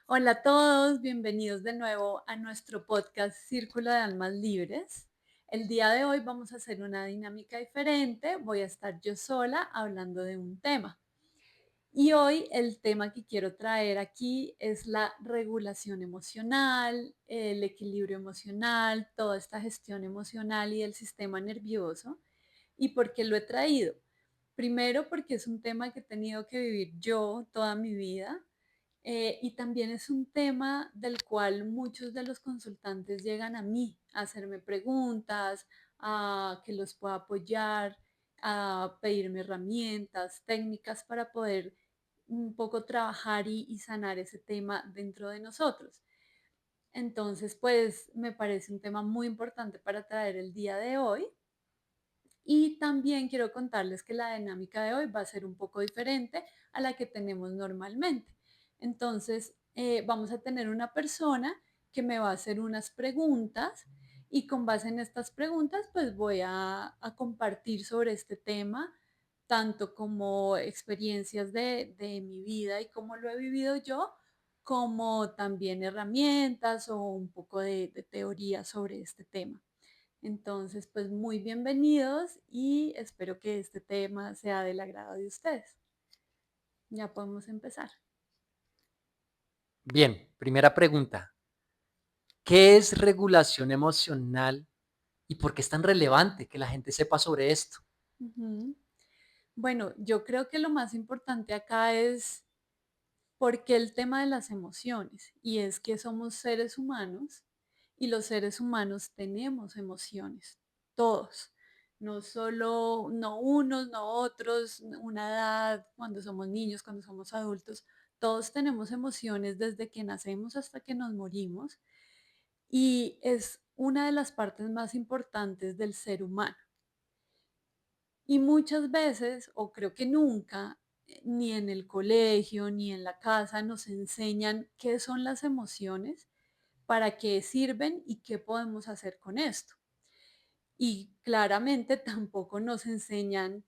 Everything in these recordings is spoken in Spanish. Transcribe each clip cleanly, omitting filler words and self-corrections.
Hola a todos, bienvenidos de nuevo a nuestro podcast Círculo de Almas Libres. El día de hoy vamos a hacer una dinámica diferente. Voy a estar yo sola hablando de un tema. Y hoy el tema que quiero traer aquí es la regulación emocional, el equilibrio emocional, toda esta gestión emocional y del sistema nervioso. ¿Y por qué lo he traído? Primero porque es un tema que he tenido que vivir yo toda mi vida, y también es un tema del cual muchos de los consultantes llegan a mí a hacerme preguntas, a que los pueda apoyar, a pedirme herramientas, técnicas para poder un poco trabajar y sanar ese tema dentro de nosotros. Entonces, pues me parece un tema muy importante para traer el día de hoy. Y también quiero contarles que la dinámica de hoy va a ser un poco diferente a la que tenemos normalmente. Entonces, vamos a tener una persona que me va a hacer unas preguntas y con base en estas preguntas, pues voy a compartir sobre este tema, tanto como experiencias de mi vida y cómo lo he vivido yo, como también herramientas o un poco de teoría sobre este tema. Entonces, pues muy bienvenidos y espero que este tema sea del agrado de ustedes. Ya podemos empezar. Bien, primera pregunta. ¿Qué es regulación emocional y por qué es tan relevante que la gente sepa sobre esto? Ujú. Bueno, yo creo que lo más importante acá es por qué el tema de las emociones. Y es que somos seres humanos y los seres humanos tenemos emociones, todos. No solo, no unos, no otros, una edad, cuando somos niños, cuando somos adultos, todos tenemos emociones desde que nacemos hasta que nos morimos y es una de las partes más importantes del ser humano. Y muchas veces, o creo que nunca, ni en el colegio ni en la casa nos enseñan qué son las emociones, para qué sirven y qué podemos hacer con esto. Y claramente tampoco nos enseñan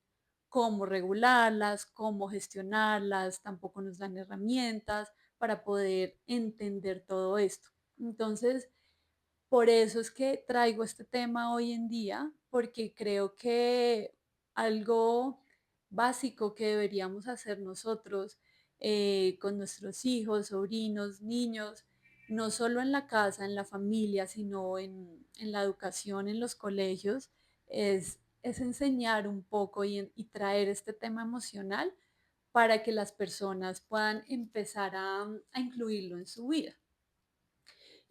cómo regularlas, cómo gestionarlas, tampoco nos dan herramientas para poder entender todo esto. Entonces, por eso es que traigo este tema hoy en día, porque creo que algo básico que deberíamos hacer nosotros, con nuestros hijos, sobrinos, niños, no solo en la casa, en la familia, sino en la educación, en los colegios, es enseñar un poco y traer este tema emocional para que las personas puedan empezar a incluirlo en su vida.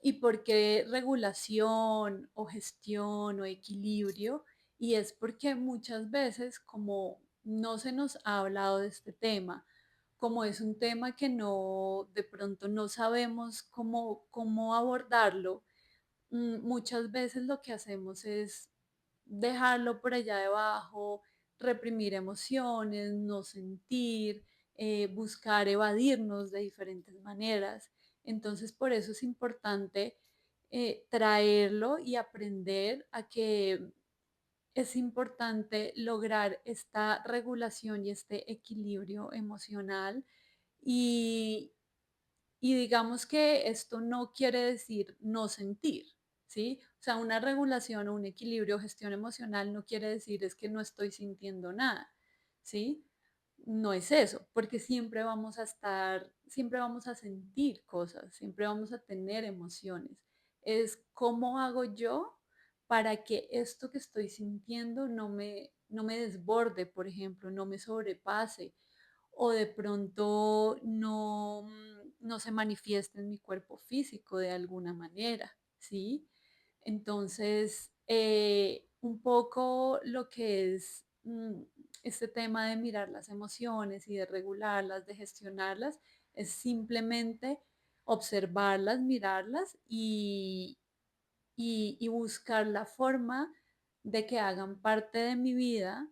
¿Y por qué regulación o gestión o equilibrio? Y es porque muchas veces, como no se nos ha hablado de este tema, como es un tema que no, de pronto no sabemos cómo abordarlo, muchas veces lo que hacemos es dejarlo por allá debajo, reprimir emociones, no sentir, buscar evadirnos de diferentes maneras. Entonces, por eso es importante traerlo y aprender a que es importante lograr esta regulación y este equilibrio emocional y, y digamos que esto no quiere decir no sentir, ¿sí? O sea, una regulación o un equilibrio, gestión emocional no quiere decir es que no estoy sintiendo nada, ¿sí? No es eso, porque siempre vamos a sentir cosas, siempre vamos a tener emociones. Es cómo hago yo para que esto que estoy sintiendo no me desborde, por ejemplo, no me sobrepase o de pronto no se manifiesta en mi cuerpo físico de alguna manera, ¿sí? Entonces, un poco lo que es este tema de mirar las emociones y de regularlas, de gestionarlas, es simplemente observarlas, mirarlas y buscar la forma de que hagan parte de mi vida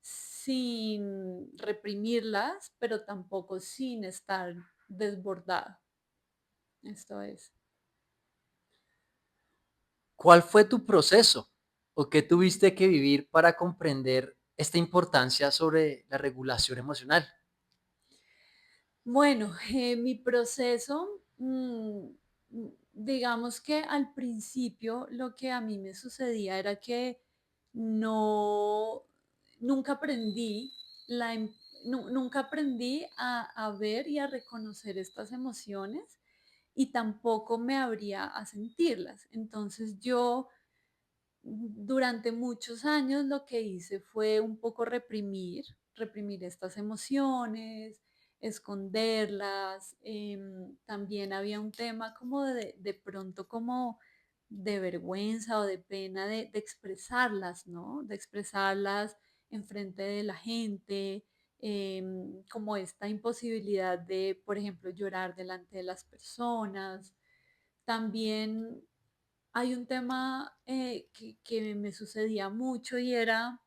sin reprimirlas, pero tampoco sin estar desbordada. Esto es. ¿Cuál fue tu proceso o qué tuviste que vivir para comprender esta importancia sobre la regulación emocional? Bueno, mi proceso. Mm, digamos que al principio lo que a mí me sucedía era que no, nunca aprendí nunca aprendí a ver y a reconocer estas emociones y tampoco me abría a sentirlas. Entonces yo durante muchos años lo que hice fue un poco reprimir estas emociones, esconderlas. También había un tema como de pronto como de vergüenza o de pena de expresarlas, ¿no? De expresarlas en frente de la gente, como esta imposibilidad de, por ejemplo, llorar delante de las personas. También hay un tema que me sucedía mucho y era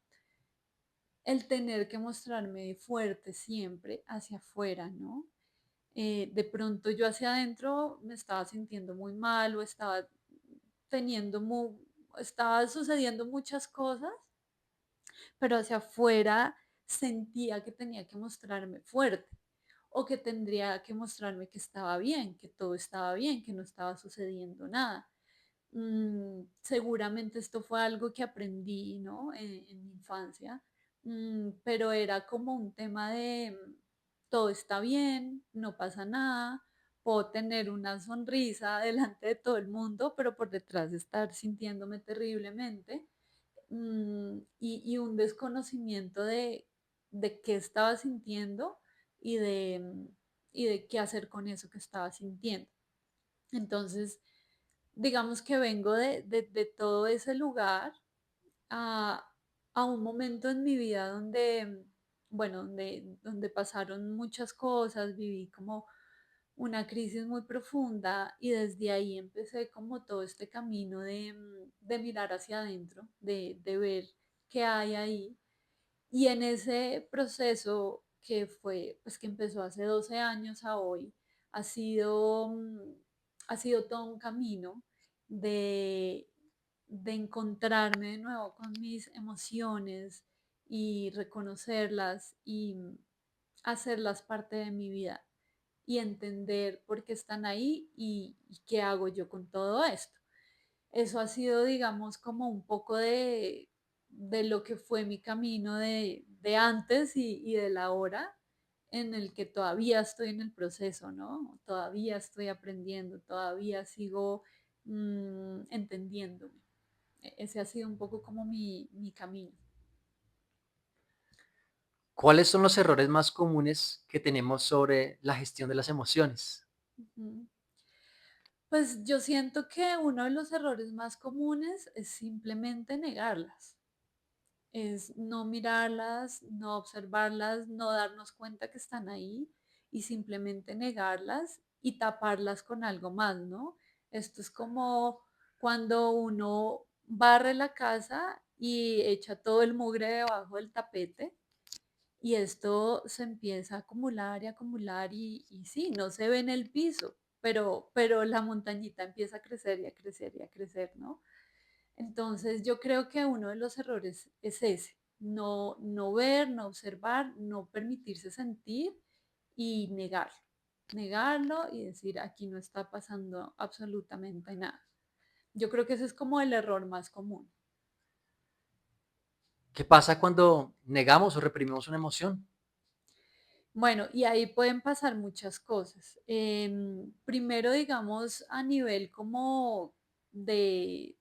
el tener que mostrarme fuerte siempre hacia afuera, ¿no? De pronto yo hacia adentro me estaba sintiendo muy mal o teniendo estaba sucediendo muchas cosas, pero hacia afuera sentía que tenía que mostrarme fuerte o que tendría que mostrarme que estaba bien, que todo estaba bien, que no estaba sucediendo nada. Seguramente esto fue algo que aprendí, ¿no? En mi infancia, pero era como un tema de todo está bien, no pasa nada, puedo tener una sonrisa delante de todo el mundo, pero por detrás estar sintiéndome terriblemente, y un desconocimiento de qué estaba sintiendo y y de qué hacer con eso que estaba sintiendo. Entonces, digamos que vengo de todo ese lugar a, a un momento en mi vida donde, bueno, donde pasaron muchas cosas, viví como una crisis muy profunda y desde ahí empecé como todo este camino de mirar hacia adentro, de ver qué hay ahí. Y en ese proceso que fue, pues que empezó hace 12 años a hoy, ha sido, ha sido todo un camino de, de encontrarme de nuevo con mis emociones y reconocerlas y hacerlas parte de mi vida y entender por qué están ahí y qué hago yo con todo esto. Eso ha sido, digamos, como un poco de lo que fue mi camino de antes y de la hora, en el que todavía estoy en el proceso, ¿no? Todavía estoy aprendiendo, todavía sigo entendiéndome. Ese ha sido un poco como mi camino. ¿Cuáles son los errores más comunes que tenemos sobre la gestión de las emociones? Ujú. Pues yo siento que uno de los errores más comunes es simplemente negarlas. Es no mirarlas, no observarlas, no darnos cuenta que están ahí y simplemente negarlas y taparlas con algo más, ¿no? Esto es como cuando uno barre la casa y echa todo el mugre debajo del tapete y esto se empieza a acumular y acumular y sí, no se ve en el piso, pero la montañita empieza a crecer y a crecer y a crecer, ¿no? Entonces yo creo que uno de los errores es ese, no ver, no observar, no permitirse sentir y negarlo y decir aquí no está pasando absolutamente nada. Yo creo que ese es como el error más común. ¿Qué pasa cuando negamos o reprimimos una emoción? Bueno, y ahí pueden pasar muchas cosas. Primero, digamos, a nivel como de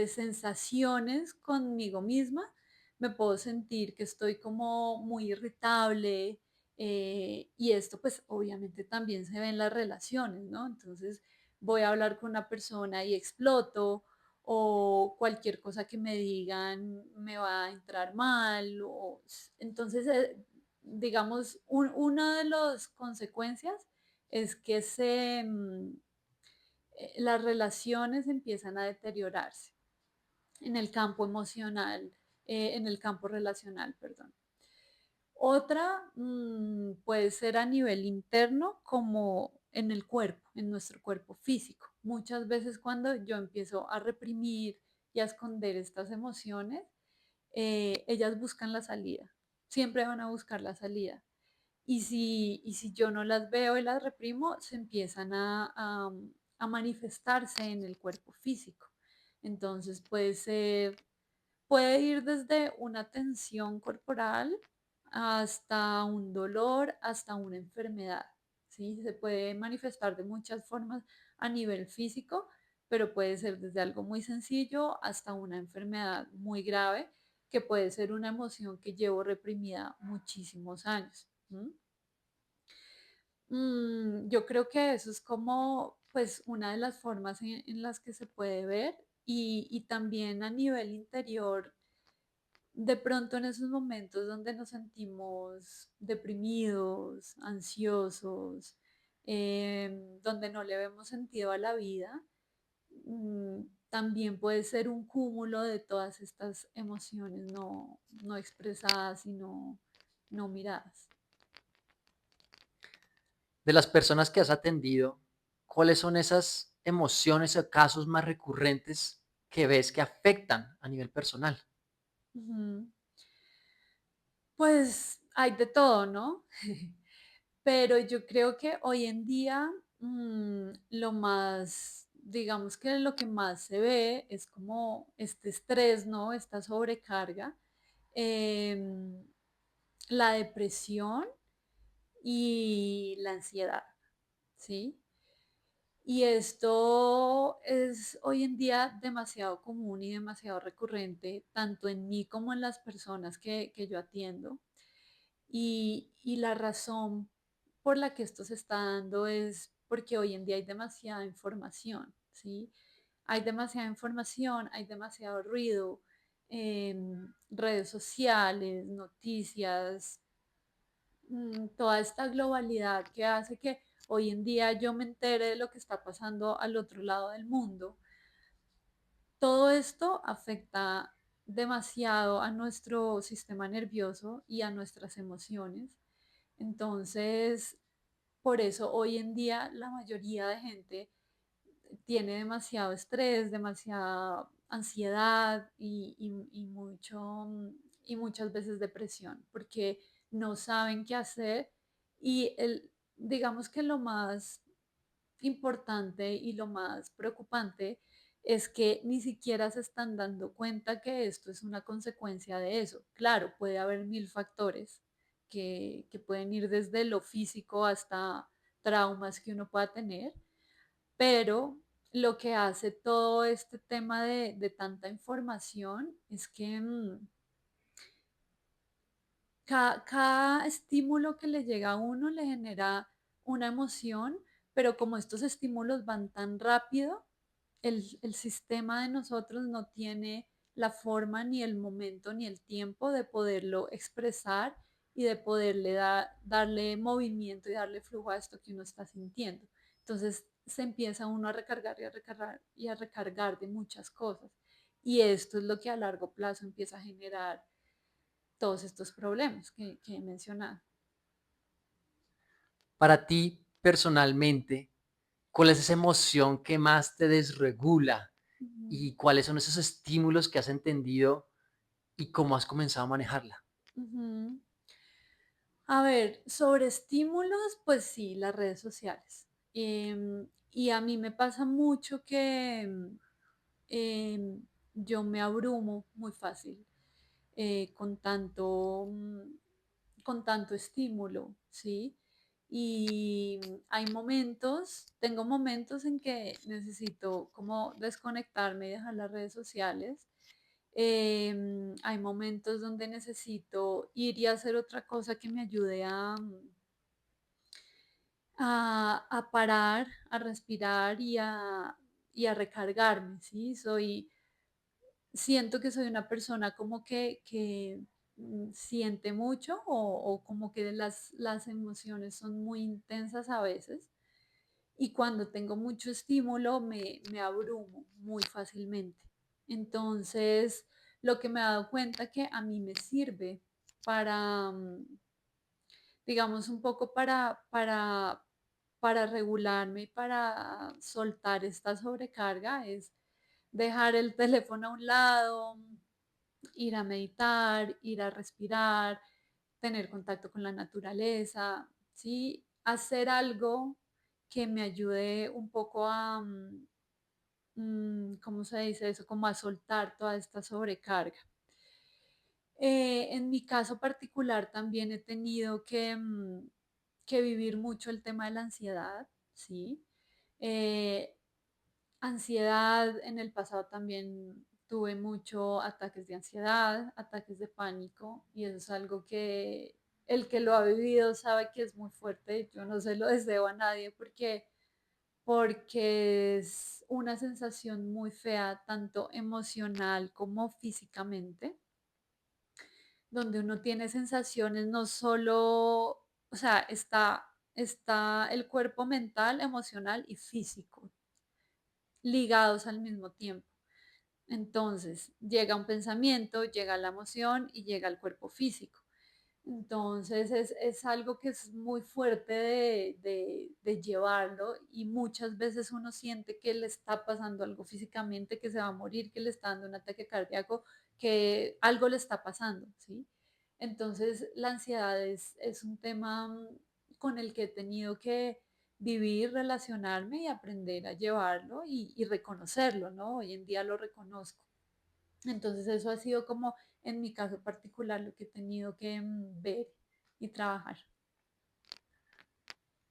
sensaciones conmigo misma, me puedo sentir que estoy como muy irritable, y esto pues obviamente también se ve en las relaciones, ¿no? Entonces voy a hablar con una persona y exploto o cualquier cosa que me digan me va a entrar mal. Entonces, digamos, una de las consecuencias es que las relaciones empiezan a deteriorarse en el campo emocional, en el campo relacional, perdón. Otra puede ser a nivel interno como en el cuerpo, en nuestro cuerpo físico. Muchas veces cuando yo empiezo a reprimir y a esconder estas emociones, ellas buscan la salida, siempre van a buscar la salida. y si yo no las veo y las reprimo, se empiezan a manifestarse en el cuerpo físico. Entonces puede ir desde una tensión corporal hasta un dolor, hasta una enfermedad, ¿sí? Se puede manifestar de muchas formas a nivel físico, pero puede ser desde algo muy sencillo hasta una enfermedad muy grave, que puede ser una emoción que llevo reprimida muchísimos años. ¿M? Yo creo que eso es como, pues, una de las formas en las que se puede ver y también a nivel interior de pronto en esos momentos donde nos sentimos deprimidos, ansiosos, donde no le vemos sentido a la vida, también puede ser un cúmulo de todas estas emociones no expresadas y no miradas. De las personas que has atendido, ¿cuáles son esas emociones o casos más recurrentes que ves que afectan a nivel personal? Ujú. Pues hay de todo, ¿no? Pero yo creo que hoy en día, lo más, digamos que lo que más se ve es como este estrés, ¿no? Esta sobrecarga, em, la depresión y la ansiedad, ¿sí? Y esto es hoy en día demasiado común y demasiado recurrente, tanto en mí como en las personas que yo atiendo. Y la razón por la que esto se está dando es porque hoy en día hay demasiada información, ¿sí? Hay demasiada información, hay demasiado ruido, redes sociales, noticias, toda esta globalidad que hace que hoy en día yo me entere de lo que está pasando al otro lado del mundo. Todo esto afecta demasiado a nuestro sistema nervioso y a nuestras emociones. Entonces, por eso hoy en día la mayoría de gente tiene demasiado estrés, demasiada ansiedad y muchas veces depresión, porque no saben qué hacer y digamos que lo más importante y lo más preocupante es que ni siquiera se están dando cuenta que esto es una consecuencia de eso. Claro, puede haber mil factores que pueden ir desde lo físico hasta traumas que uno pueda tener, pero lo que hace todo este tema de tanta información es que cada estímulo que le llega a uno le genera una emoción, pero como estos estímulos van tan rápido, el sistema de nosotros no tiene la forma, ni el momento, ni el tiempo de poderlo expresar y de poderle darle movimiento y darle flujo a esto que uno está sintiendo. Entonces se empieza uno a recargar y a recargar y a recargar de muchas cosas. Y esto es lo que a largo plazo empieza a generar todos estos problemas que he mencionado. Para ti, personalmente, ¿cuál es esa emoción que más te desregula? Ujú, ¿Y cuáles son esos estímulos que has entendido y cómo has comenzado a manejarla? ujú. A ver, sobre estímulos, pues sí, las redes sociales. Y a mí me pasa mucho que yo me abrumo muy fácil con tanto estímulo, ¿sí? Y tengo momentos en que necesito como desconectarme y dejar las redes sociales. Hay momentos donde necesito ir y hacer otra cosa que me ayude a parar, a respirar y a recargarme, ¿sí? Siento que soy una persona como que siente mucho o como que las emociones son muy intensas a veces y cuando tengo mucho estímulo me abrumo muy fácilmente. Entonces, lo que me he dado cuenta que a mí me sirve para, digamos, un poco para regularme y para soltar esta sobrecarga es dejar el teléfono a un lado, ir a meditar, ir a respirar, tener contacto con la naturaleza, ¿sí? Hacer algo que me ayude un poco a, ¿cómo se dice eso? Como a soltar toda esta sobrecarga. En mi caso particular también he tenido que vivir mucho el tema de la ansiedad, ¿sí? Eh, Ansiedad, en el pasado también tuve mucho ataques de ansiedad, ataques de pánico, y eso es algo que el que lo ha vivido sabe que es muy fuerte. Yo no se lo deseo a nadie porque es una sensación muy fea, tanto emocional como físicamente, donde uno tiene sensaciones no solo, o sea, está el cuerpo mental, emocional y físico ligados al mismo tiempo. Entonces, llega un pensamiento, llega la emoción y llega el cuerpo físico. Entonces, es algo que es muy fuerte de llevarlo, y muchas veces uno siente que le está pasando algo físicamente, que se va a morir, que le está dando un ataque cardíaco, que algo le está pasando, ¿sí? Entonces, la ansiedad es un tema con el que he tenido que vivir, relacionarme y aprender a llevarlo y reconocerlo, ¿no? Hoy en día lo reconozco. Entonces eso ha sido como en mi caso particular lo que he tenido que ver y trabajar.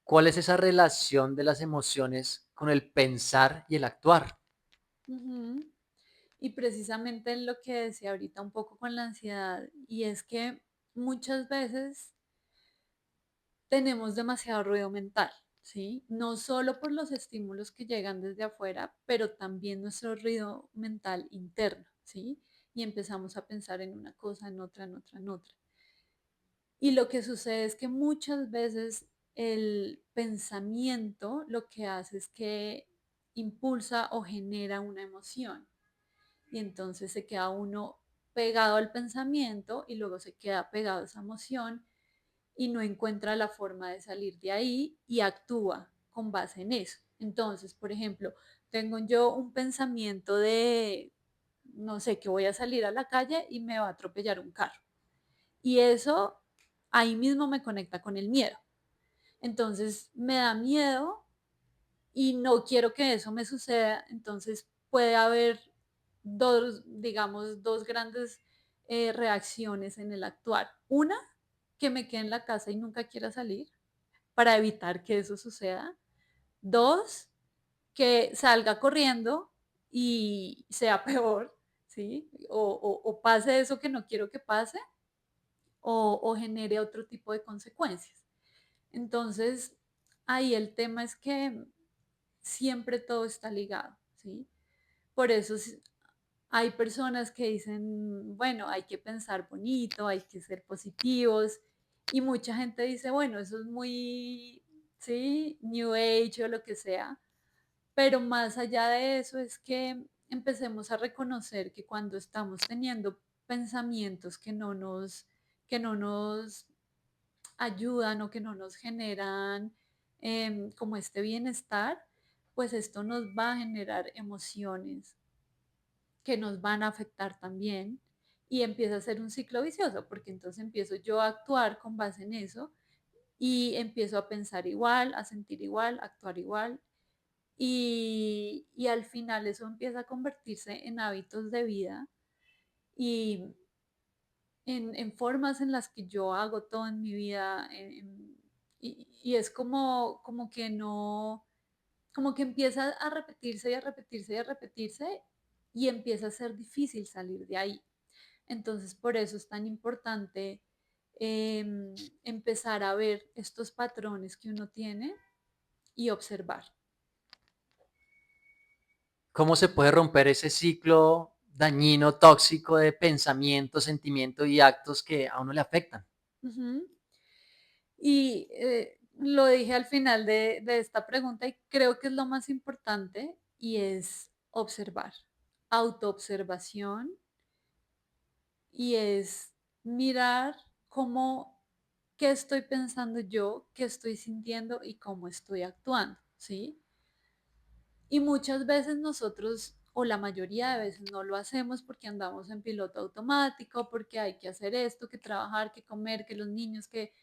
¿Cuál es esa relación de las emociones con el pensar y el actuar? Ujú. Y precisamente en lo que decía ahorita un poco con la ansiedad, y es que muchas veces tenemos demasiado ruido mental, ¿sí? No solo por los estímulos que llegan desde afuera, pero también nuestro ruido mental interno, ¿sí? Y empezamos a pensar en una cosa, en otra, en otra, en otra. Y lo que sucede es que muchas veces el pensamiento lo que hace es que impulsa o genera una emoción. Y entonces se queda uno pegado al pensamiento y luego se queda pegado a esa emoción y no encuentra la forma de salir de ahí y actúa con base en eso. Entonces, por ejemplo, tengo yo un pensamiento de, no sé, que voy a salir a la calle y me va a atropellar un carro. Y eso ahí mismo me conecta con el miedo. Entonces me da miedo y no quiero que eso me suceda. Entonces puede haber dos, digamos, dos grandes reacciones en el actuar. Una, que me quede en la casa y nunca quiera salir para evitar que eso suceda. Dos, que salga corriendo y sea peor, ¿sí? O pase eso que no quiero que pase, o genere otro tipo de consecuencias. Entonces, ahí el tema es que siempre todo está ligado, ¿sí? Por eso hay personas que dicen, bueno, hay que pensar bonito, hay que ser positivos, y mucha gente dice, bueno, eso es muy, sí, New Age o lo que sea, pero más allá de eso es que empecemos a reconocer que cuando estamos teniendo pensamientos que no nos ayudan o que no nos generan como este bienestar, pues esto nos va a generar emociones que nos van a afectar también, y empieza a ser un ciclo vicioso, porque entonces empiezo yo a actuar con base en eso y empiezo a pensar igual, a sentir igual, a actuar igual, y al final eso empieza a convertirse en hábitos de vida y en formas en las que yo hago todo en mi vida, y es como que no, como que empieza a repetirse y a repetirse y a repetirse, y empieza a ser difícil salir de ahí. Entonces, por eso es tan importante empezar a ver estos patrones que uno tiene y observar. ¿Cómo se puede romper ese ciclo dañino, tóxico de pensamiento, sentimiento y actos que a uno le afectan? Ujú. Y lo dije al final de esta pregunta, y creo que es lo más importante, y es observar, autoobservación, y es mirar cómo, qué estoy pensando yo, qué estoy sintiendo y cómo estoy actuando, ¿sí? Y muchas veces nosotros o la mayoría de veces no lo hacemos porque andamos en piloto automático, porque hay que hacer esto, que trabajar, que comer, que los niños, que...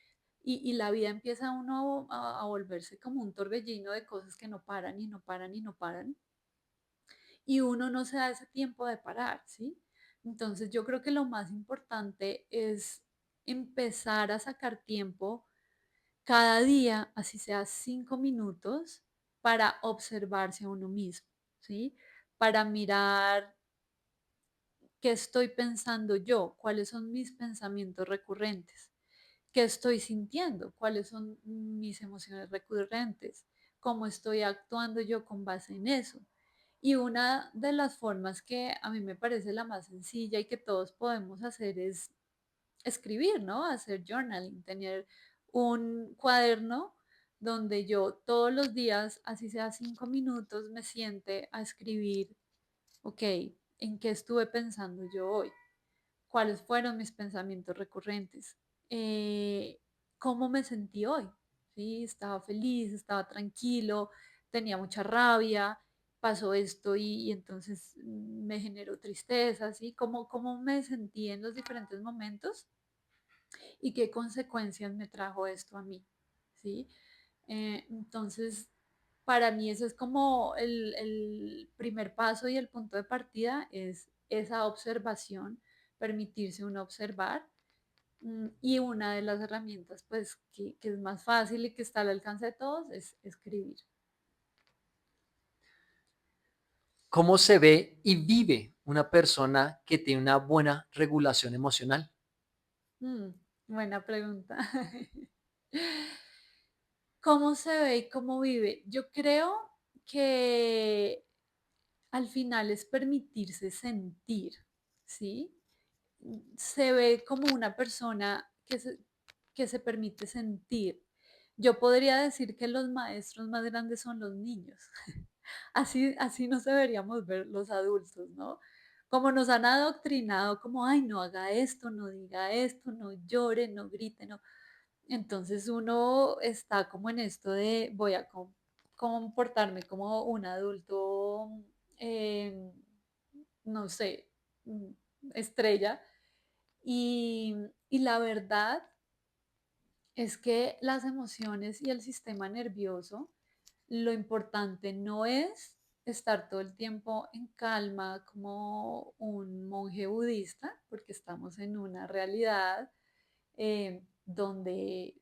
Y la vida empieza uno a volverse como un torbellino de cosas que no paran y no paran y no paran. Y uno no se da ese tiempo de parar, ¿sí? Entonces yo creo que lo más importante es empezar a sacar tiempo cada día, así sea 5 minutos, para observarse a uno mismo, ¿sí? Para mirar qué estoy pensando yo, cuáles son mis pensamientos recurrentes, qué estoy sintiendo, cuáles son mis emociones recurrentes, cómo estoy actuando yo con base en eso. Y una de las formas que a mí me parece la más sencilla y que todos podemos hacer es escribir, ¿no? Hacer journaling, tener un cuaderno donde yo todos los días, así sea 5 minutos, me siente a escribir, ok, ¿en qué estuve pensando yo hoy? ¿Cuáles fueron mis pensamientos recurrentes? Eh, ¿Cómo me sentí hoy? ¿Sí? Estaba feliz, estaba tranquilo, tenía mucha rabia, pasó esto y entonces me generó tristeza, ¿sí? ¿Cómo me sentí en los diferentes momentos y qué consecuencias me trajo esto a mí? ¿Sí? Entonces, para mí eso es como el primer paso y el punto de partida es esa observación, permitirse uno observar. Y una de las herramientas, pues, que es más fácil y que está al alcance de todos es escribir. ¿Cómo se ve y vive una persona que tiene una buena regulación emocional? Mm, buena pregunta. ¿Cómo se ve y cómo vive? Yo creo que al final es permitirse sentir, ¿sí? Se ve como una persona que se permite sentir. Yo podría decir que los maestros más grandes son los niños. Así nos deberíamos ver los adultos, ¿no? Como nos han adoctrinado, como, ay, no haga esto, no diga esto, no llore, no grite, no. Entonces uno está como en esto de voy a comportarme como un adulto, eh, no sé, mm, estrella. Y, y la verdad es que las emociones y el sistema nervioso, lo importante no es estar todo el tiempo en calma como un monje budista, porque estamos en una realidad donde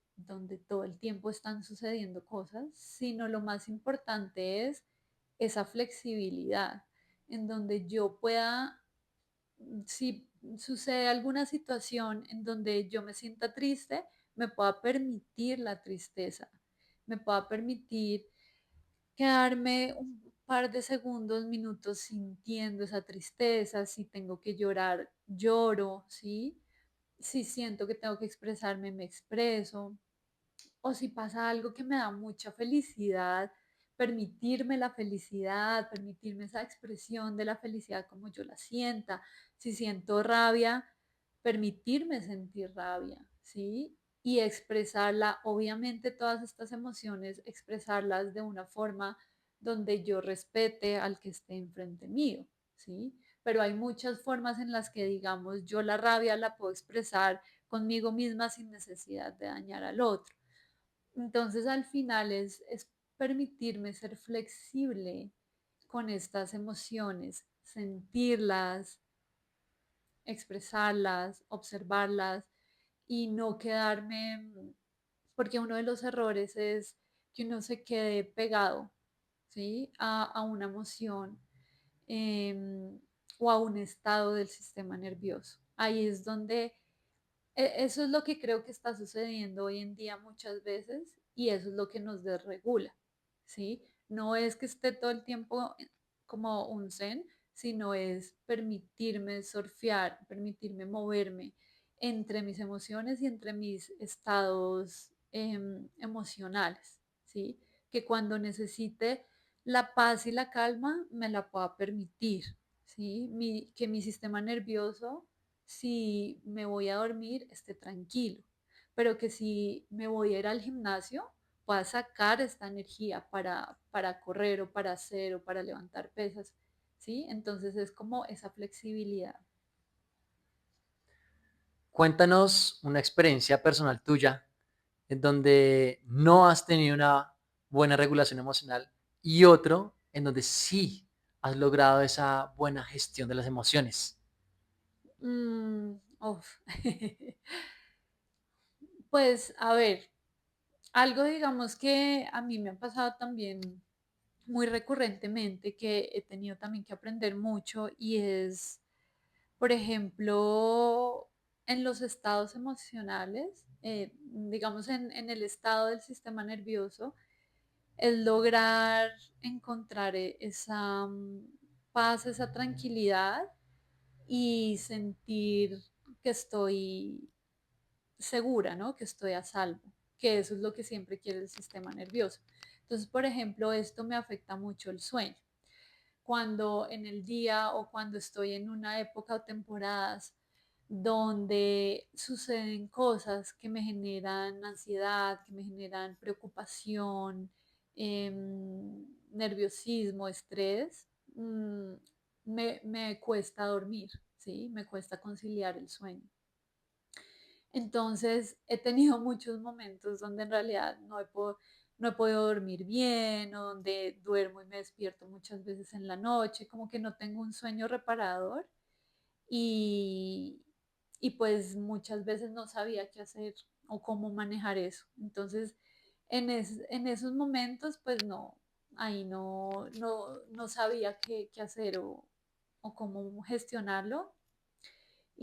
todo el tiempo están sucediendo cosas, sino lo más importante es esa flexibilidad, en donde yo pueda, si sucede alguna situación en donde yo me sienta triste, me pueda permitir la tristeza, me pueda permitir quedarme un par de segundos, minutos sintiendo esa tristeza, si tengo que llorar, lloro, ¿sí? Si siento que tengo que expresarme, me expreso, o si pasa algo que me da mucha felicidad, permitirme la felicidad, permitirme esa expresión de la felicidad como yo la sienta. Si siento rabia, permitirme sentir rabia, ¿sí? Y expresarla, obviamente todas estas emociones, expresarlas de una forma donde yo respete al que esté enfrente mío, ¿sí? Pero hay muchas formas en las que, digamos, yo la rabia la puedo expresar conmigo misma sin necesidad de dañar al otro. Entonces, al final es permitirme ser flexible con estas emociones, sentirlas, expresarlas, observarlas y no quedarme, porque uno de los errores es que uno se quede pegado, ¿sí? A una emoción em, o a un estado del sistema nervioso. Ahí es donde eso es lo que creo que está sucediendo hoy en día muchas veces y eso es lo que nos desregula, ¿sí? No es que esté todo el tiempo como un zen, sino es permitirme surfear, permitirme moverme entre mis emociones y entre mis estados emocionales, ¿sí? Que cuando necesite la paz y la calma me la pueda permitir, ¿sí? Que mi sistema nervioso, si me voy a dormir, esté tranquilo, pero que si me voy a ir al gimnasio, pueda sacar esta energía para correr o para hacer o para levantar pesas ¿sí? Entonces es como esa flexibilidad. Cuéntanos una experiencia personal tuya en donde no has tenido una buena regulación emocional y otro en donde sí has logrado esa buena gestión de las emociones. Uf. Pues a ver, algo digamos que a mí me ha pasado también muy recurrentemente, que he tenido también que aprender mucho y es, por ejemplo, en los estados emocionales, digamos en el estado del sistema nervioso, es lograr encontrar esa paz, esa tranquilidad y sentir que estoy segura, ¿no? Que estoy a salvo, que eso es lo que siempre quiere el sistema nervioso. Entonces, por ejemplo, esto me afecta mucho el sueño. Cuando en el día o cuando estoy en una época o temporadas donde suceden cosas que me generan ansiedad, que me generan preocupación, nerviosismo, estrés, me cuesta dormir, ¿sí? Me cuesta conciliar el sueño. Entonces he tenido muchos momentos donde en realidad no he podido dormir bien o donde duermo y me despierto muchas veces en la noche, como que no tengo un sueño reparador y, y pues muchas veces no sabía qué hacer o cómo manejar eso. Entonces en esos momentos pues no, ahí no sabía qué hacer o cómo gestionarlo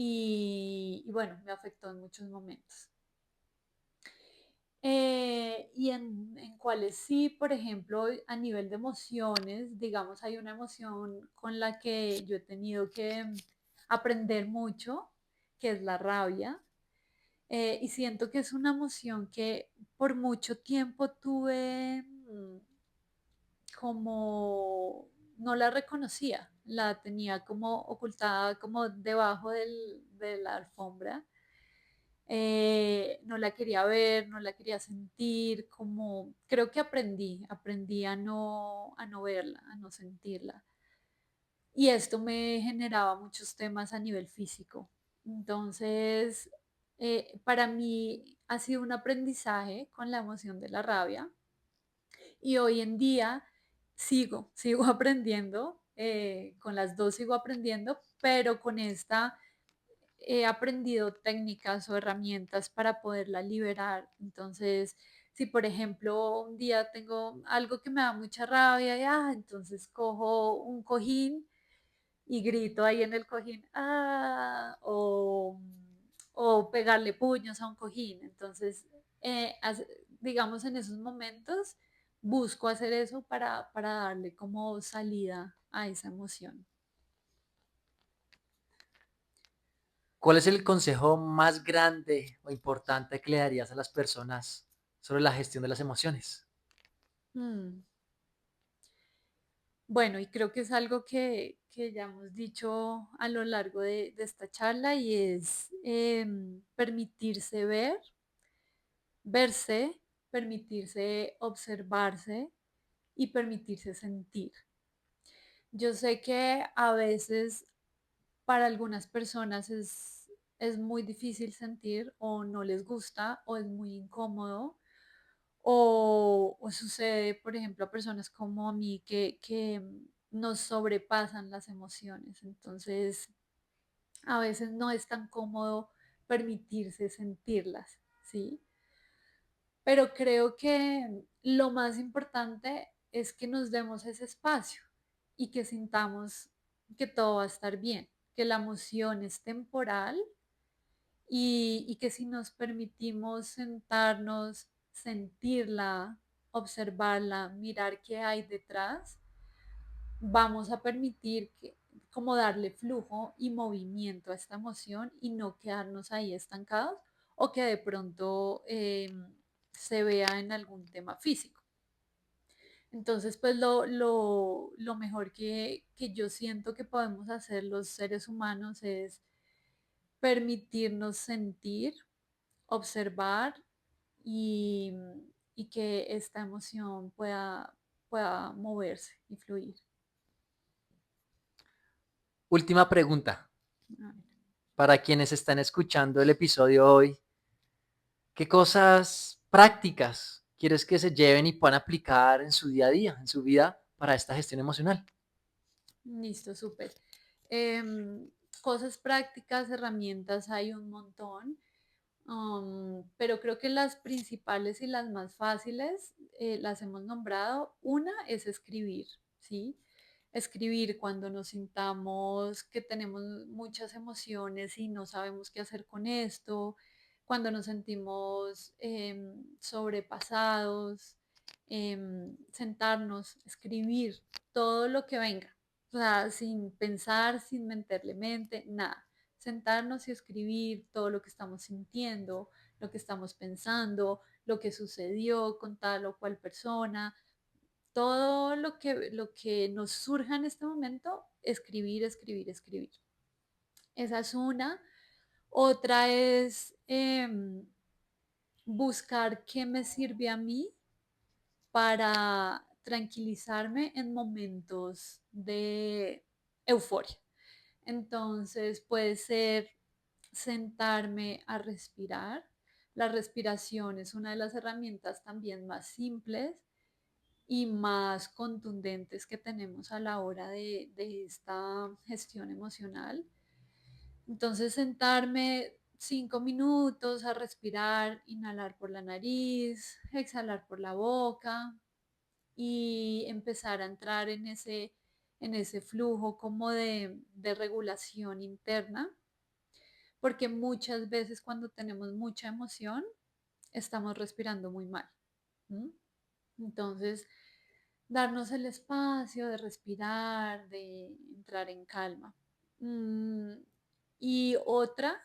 y bueno, me afectó en muchos momentos. Y en cuáles sí, por ejemplo, a nivel de emociones, digamos, hay una emoción con la que yo he tenido que aprender mucho, que es la rabia. Y siento que es una emoción que por mucho tiempo tuve como, no la reconocía, la tenía como ocultada, como debajo de la alfombra. No la quería ver, no la quería sentir, como creo que aprendí a no verla, a no sentirla. Y esto me generaba muchos temas a nivel físico. Entonces, para mí ha sido un aprendizaje con la emoción de la rabia y hoy en día sigo aprendiendo, con las dos sigo aprendiendo, pero con esta he aprendido técnicas o herramientas para poderla liberar. Entonces, si por ejemplo un día tengo algo que me da mucha rabia, entonces cojo un cojín y grito ahí en el cojín, o pegarle puños a un cojín. Entonces, digamos en esos momentos, busco hacer eso para darle como salida a esa emoción. ¿Cuál es el consejo más grande o importante que le darías a las personas sobre la gestión de las emociones? Mm. Bueno, y creo que es algo que ya hemos dicho a lo largo de esta charla y es permitirse ver, verse, permitirse observarse y permitirse sentir. Yo sé que a veces para algunas personas es muy difícil sentir o no les gusta o es muy incómodo o sucede, por ejemplo, a personas como a mí que nos sobrepasan las emociones. Entonces, a veces no es tan cómodo permitirse sentirlas, ¿sí? Pero creo que lo más importante es que nos demos ese espacio y que sintamos que todo va a estar bien, que la emoción es temporal y que si nos permitimos sentarnos, sentirla, observarla, mirar qué hay detrás, vamos a permitir que, como darle flujo y movimiento a esta emoción y no quedarnos ahí estancados o que de pronto se vea en algún tema físico. Entonces, pues lo mejor que yo siento que podemos hacer los seres humanos es permitirnos sentir, observar y, y que esta emoción pueda moverse y fluir. Última pregunta. A ver. Para quienes están escuchando el episodio hoy, ¿qué cosas prácticas quieres que se lleven y puedan aplicar en su día a día, en su vida para esta gestión emocional? Listo, súper. Em, Cosas prácticas, herramientas hay un montón, pero creo que las principales y las más fáciles las hemos nombrado. Una es escribir, ¿sí? Escribir cuando nos sintamos que tenemos muchas emociones y no sabemos qué hacer con esto, cuando nos sentimos sobrepasados, sentarnos, escribir todo lo que venga, o sea, sin pensar, sin meterle mente, nada. Sentarnos y escribir todo lo que estamos sintiendo, lo que estamos pensando, lo que sucedió con tal o cual persona, todo lo que nos surja en este momento, escribir, escribir, escribir. Esa es una. Otra es buscar qué me sirve a mí para tranquilizarme en momentos de euforia. Entonces puede ser sentarme a respirar. La respiración es una de las herramientas también más simples y más contundentes que tenemos a la hora de esta gestión emocional. Entonces sentarme 5 minutos a respirar, inhalar por la nariz, exhalar por la boca y empezar a entrar en ese flujo como de regulación interna, porque muchas veces cuando tenemos mucha emoción estamos respirando muy mal. ¿Mm? Entonces, darnos el espacio de respirar, de entrar en calma. Mm, y otra,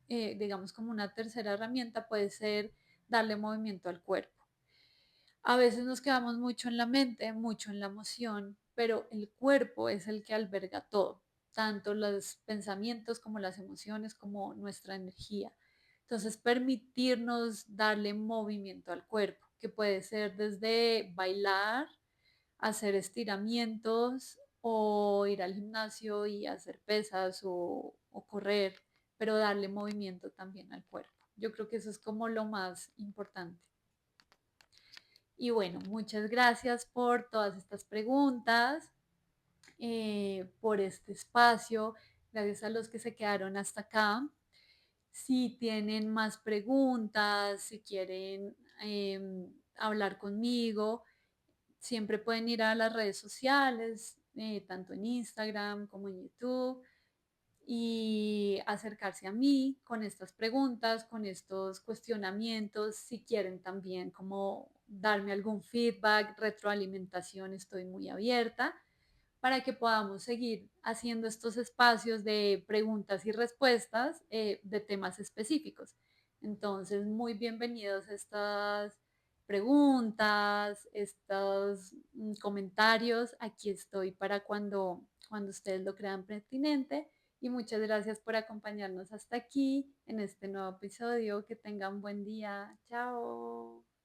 digamos como una tercera herramienta, puede ser darle movimiento al cuerpo. A veces nos quedamos mucho en la mente, mucho en la emoción, pero el cuerpo es el que alberga todo, tanto los pensamientos como las emociones, como nuestra energía. Entonces, permitirnos darle movimiento al cuerpo, que puede ser desde bailar, hacer estiramientos o ir al gimnasio y hacer pesas o correr, pero darle movimiento también al cuerpo. Yo creo que eso es como lo más importante. Y bueno, muchas gracias por todas estas preguntas, por este espacio. Gracias a los que se quedaron hasta acá. Si tienen más preguntas, si quieren hablar conmigo, siempre pueden ir a las redes sociales, tanto en Instagram como en YouTube, y acercarse a mí con estas preguntas, con estos cuestionamientos, si quieren también como darme algún feedback, retroalimentación, estoy muy abierta para que podamos seguir haciendo estos espacios de preguntas y respuestas de temas específicos. Entonces, muy bienvenidos a estas preguntas, estos comentarios. Aquí estoy para cuando ustedes lo crean pertinente. Y muchas gracias por acompañarnos hasta aquí en este nuevo episodio. Que tengan buen día. Chao.